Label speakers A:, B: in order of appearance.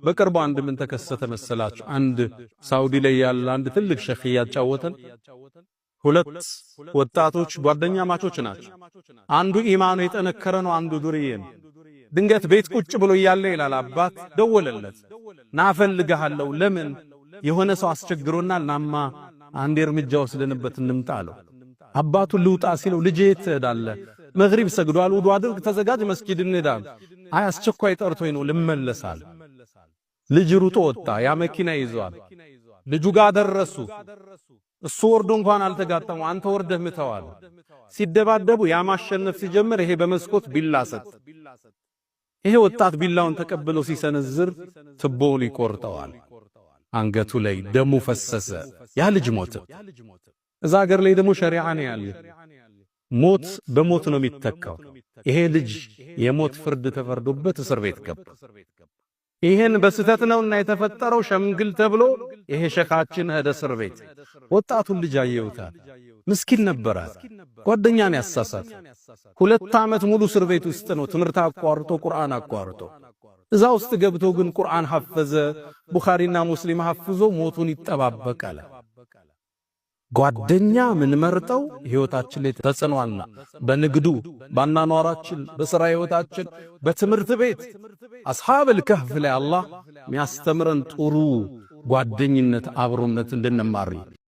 A: በቅርቡ አንድ ምን ተከሰተ መሰላችሁ? አንድ ሳውዲ ላይ ያለ አንድ ትልቅ ሸኽ ያጫወተን ሁለት ወጣቶች ጓደኛ ማቾች ናቸው። አንዱ ኢማኑ የጠነከረ ነው፣ አንዱ ዱርዬ ነው። ድንገት ቤት ቁጭ ብሎ እያለ ይላል አባት ደወለለት። ናፈልግሃለሁ ለምን የሆነ ሰው አስቸግሮናል፣ ናማ አንድ እርምጃ ወስደንበት እንምጣ አለው። አባቱ ልውጣ ሲለው ልጄ ትሄዳለህ? መግሪብ ሰግዷል፣ ውዱእ አድርግ፣ ተዘጋጅ፣ መስጊድ እንሄዳለን። አይ አስቸኳይ ጠርቶኝ ነው ልመለሳል። ልጅ ሩጦ ወጣ። ያ መኪና ይዟል። ልጁ ጋር ደረሱ። እሱ ወርዶ እንኳን አልተጋጠመው። አንተ ወርደህ ምተዋል። ሲደባደቡ ያ ማሸነፍ ሲጀምር ይሄ በመስኮት ቢላ ሰጥ። ይሄ ወጣት ቢላውን ተቀብሎ ሲሰነዝር ትቦውን ይቆርጠዋል። አንገቱ ላይ ደሙ ፈሰሰ። ያ ልጅ ሞተ። እዛ ሀገር ላይ ደግሞ ሸሪዓ ነው ያለ። ሞት በሞት ነው የሚተካው። ይሄ ልጅ የሞት ፍርድ ተፈርዶበት እስር ቤት ገባ። ይሄን በስተት ነውና የተፈጠረው ሸምግል ተብሎ ይሄ ሸኻችን ሄደ እስር ቤት። ወጣቱን ልጅ አየውታል። ምስኪን ነበረ። ጓደኛን ያሳሳት 2 ዓመት ሙሉ እስር ቤት ውስጥ ነው ትምህርት አቋርጦ ቁርአን አቋርጦ። እዛ ውስጥ ገብቶ ግን ቁርአን ሐፈዘ። ቡኻሪና ሙስሊም ሐፍዞ ሞቱን ይጠባበቃል። ጓደኛ ምን መርጠው ህይወታችን ላይ ተጽኗልና በንግዱ ባናኗራችን በሥራ ህይወታችን በትምህርት ቤት አስሐበል ከህፍ ላይ አላህ የሚያስተምረን ጥሩ ጓደኝነት አብሮነት እንድንማር